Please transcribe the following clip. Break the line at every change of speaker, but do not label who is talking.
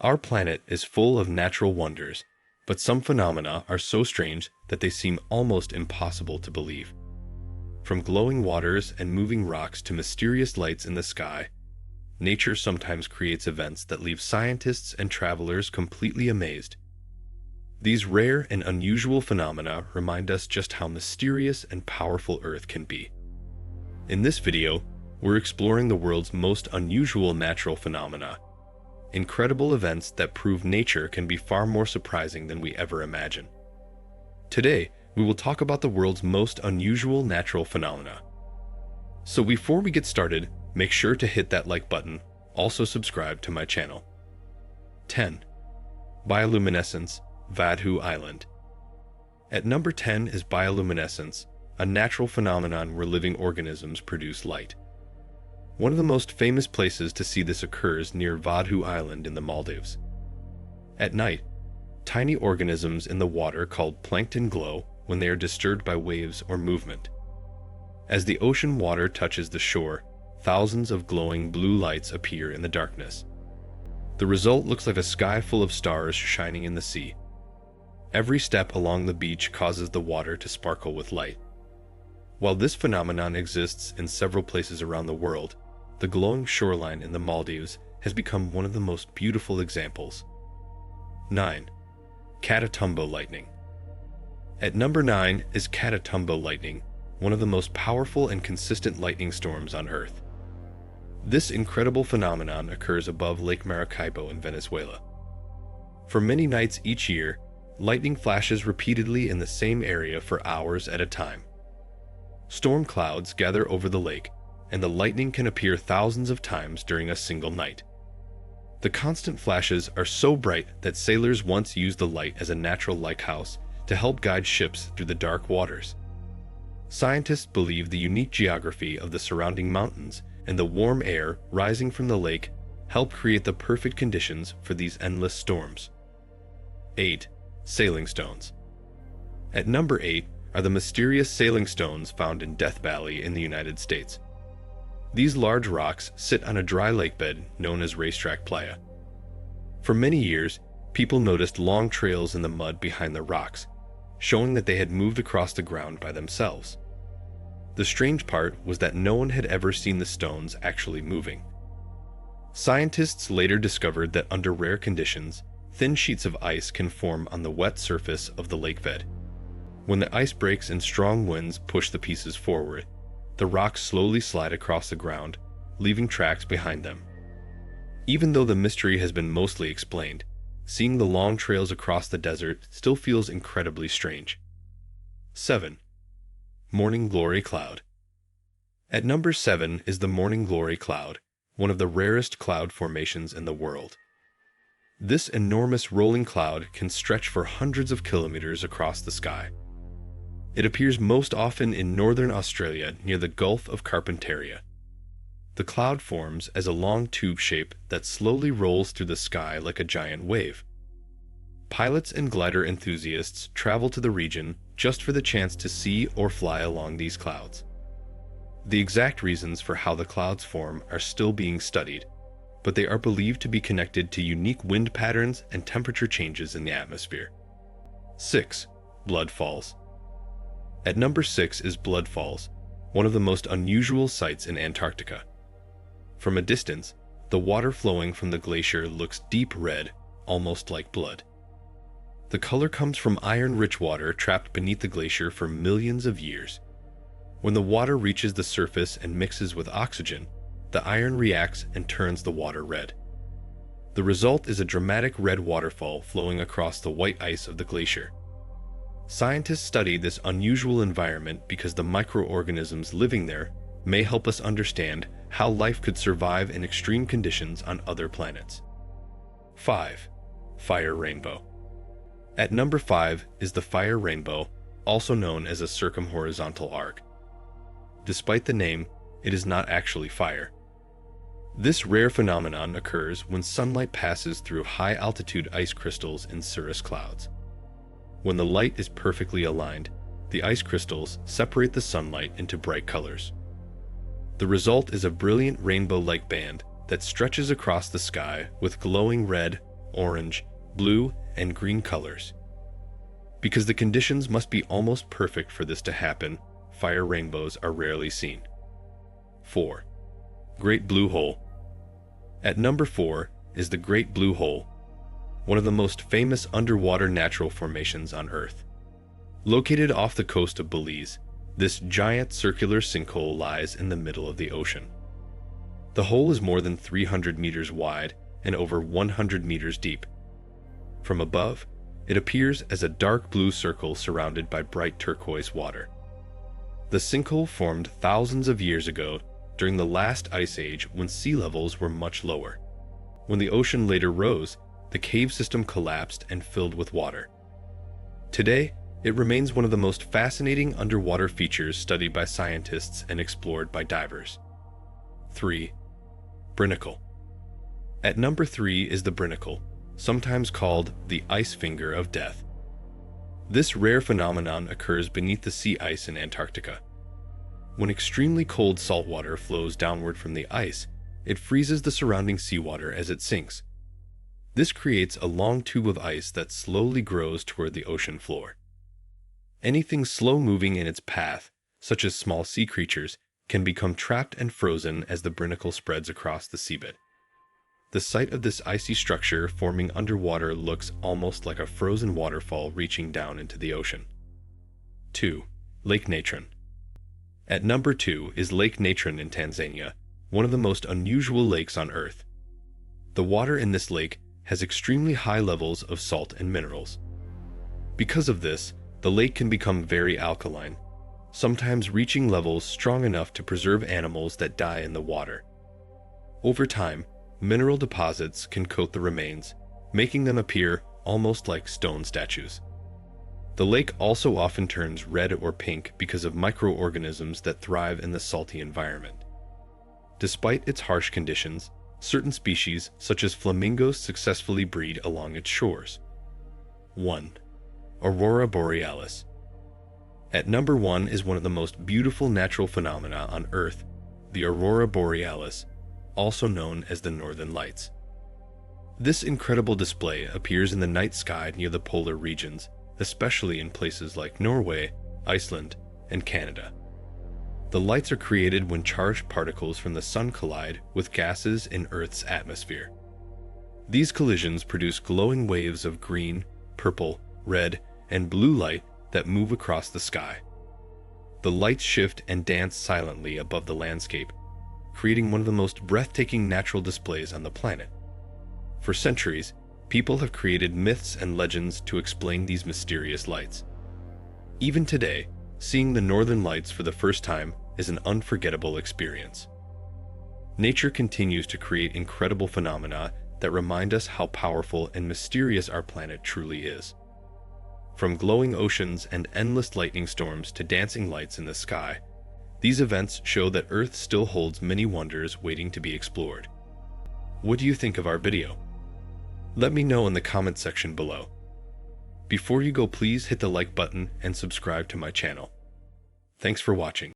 Our planet is full of natural wonders, but some phenomena are so strange that they seem almost impossible to believe. From glowing waters and moving rocks to mysterious lights in the sky, nature sometimes creates events that leave scientists and travelers completely amazed. These rare and unusual phenomena remind us just how mysterious and powerful Earth can be. In this video, we're exploring the world's most unusual natural phenomena, incredible events that prove nature can be far more surprising than we ever imagine. Today, we will talk about the world's most unusual natural phenomena. So before we get started, make sure to hit that like button, also subscribe to my channel. 10. Bioluminescence, Vadhu Island. At number 10 is bioluminescence, a natural phenomenon where living organisms produce light. One of the most famous places to see this occurs near Vadhu Island in the Maldives. At night, tiny organisms in the water called plankton glow when they are disturbed by waves or movement. As the ocean water touches the shore, thousands of glowing blue lights appear in the darkness. The result looks like a sky full of stars shining in the sea. Every step along the beach causes the water to sparkle with light. While this phenomenon exists in several places around the world, the glowing shoreline in the Maldives has become one of the most beautiful examples. 9. Katumbo Lightning. At number 9 is Katumbo Lightning, one of the most powerful and consistent lightning storms on Earth. This incredible phenomenon occurs above Lake Maracaibo in Venezuela. For many nights each year, lightning flashes repeatedly in the same area for hours at a time. Storm clouds gather over the lake, and the lightning can appear thousands of times during a single night. The constant flashes are so bright that sailors once used the light as a natural lighthouse to help guide ships through the dark waters. Scientists believe the unique geography of the surrounding mountains and the warm air rising from the lake help create the perfect conditions for these endless storms. 8. Sailing stones. At number 8 are the mysterious sailing stones found in Death Valley in the United States. These large rocks sit on a dry lakebed known as Racetrack Playa. For many years, people noticed long trails in the mud behind the rocks, showing that they had moved across the ground by themselves. The strange part was that no one had ever seen the stones actually moving. Scientists later discovered that under rare conditions, thin sheets of ice can form on the wet surface of the lakebed. When the ice breaks and strong winds push the pieces forward, the rocks slowly slide across the ground, leaving tracks behind them. Even though the mystery has been mostly explained, seeing the long trails across the desert still feels incredibly strange. 7. Morning Glory Cloud. At number 7 is the Morning Glory Cloud, one of the rarest cloud formations in the world. This enormous rolling cloud can stretch for hundreds of kilometers across the sky. It appears most often in northern Australia near the Gulf of Carpentaria. The cloud forms as a long tube shape that slowly rolls through the sky like a giant wave. Pilots and glider enthusiasts travel to the region just for the chance to see or fly along these clouds. The exact reasons for how the clouds form are still being studied, but they are believed to be connected to unique wind patterns and temperature changes in the atmosphere. 6. Blood Falls. At number 6 is Blood Falls, one of the most unusual sights in Antarctica. From a distance, the water flowing from the glacier looks deep red, almost like blood. The color comes from iron-rich water trapped beneath the glacier for millions of years. When the water reaches the surface and mixes with oxygen, the iron reacts and turns the water red. The result is a dramatic red waterfall flowing across the white ice of the glacier. Scientists study this unusual environment because the microorganisms living there may help us understand how life could survive in extreme conditions on other planets. 5. Fire Rainbow. At number 5 is the fire rainbow, also known as a circumhorizontal arc. Despite the name, it is not actually fire. This rare phenomenon occurs when sunlight passes through high-altitude ice crystals in cirrus clouds. When the light is perfectly aligned, the ice crystals separate the sunlight into bright colors. The result is a brilliant rainbow-like band that stretches across the sky with glowing red, orange, blue, and green colors. Because the conditions must be almost perfect for this to happen, fire rainbows are rarely seen. 4. Great Blue Hole. At number 4 is the Great Blue Hole, one of the most famous underwater natural formations on Earth. Located off the coast of Belize, this giant circular sinkhole lies in the middle of the ocean. The hole is more than 300 meters wide and over 100 meters deep. From above, it appears as a dark blue circle surrounded by bright turquoise water. The sinkhole formed thousands of years ago during the last ice age when sea levels were much lower. When the ocean later rose, the cave system collapsed and filled with water. Today, it remains one of the most fascinating underwater features studied by scientists and explored by divers. 3. Brinnacle. At number 3 is the Brinnacle, sometimes called the ice finger of death. This rare phenomenon occurs beneath the sea ice in Antarctica. When extremely cold saltwater flows downward from the ice, it freezes the surrounding seawater as it sinks. This creates a long tube of ice that slowly grows toward the ocean floor. Anything slow-moving in its path, such as small sea creatures, can become trapped and frozen as the Brinnacle spreads across the seabed. The sight of this icy structure forming underwater looks almost like a frozen waterfall reaching down into the ocean. 2. Lake Natron. At number 2 is Lake Natron in Tanzania, one of the most unusual lakes on Earth. The water in this lake has extremely high levels of salt and minerals. Because of this, the lake can become very alkaline, sometimes reaching levels strong enough to preserve animals that die in the water. Over time, mineral deposits can coat the remains, making them appear almost like stone statues. The lake also often turns red or pink because of microorganisms that thrive in the salty environment. Despite its harsh conditions, certain species, such as flamingos, successfully breed along its shores. 1. Aurora Borealis. At number 1 is one of the most beautiful natural phenomena on Earth, the Aurora Borealis, also known as the Northern Lights. This incredible display appears in the night sky near the polar regions, especially in places like Norway, Iceland, and Canada. The lights are created when charged particles from the sun collide with gases in Earth's atmosphere. These collisions produce glowing waves of green, purple, red, and blue light that move across the sky. The lights shift and dance silently above the landscape, creating one of the most breathtaking natural displays on the planet. For centuries, people have created myths and legends to explain these mysterious lights. Even today, seeing the Northern Lights for the first time is an unforgettable experience. Nature continues to create incredible phenomena that remind us how powerful and mysterious our planet truly is. From glowing oceans and endless lightning storms to dancing lights in the sky, these events show that Earth still holds many wonders waiting to be explored. What do you think of our video? Let me know in the comment section below. Before you go, please hit the like button and subscribe to my channel. Thanks for watching.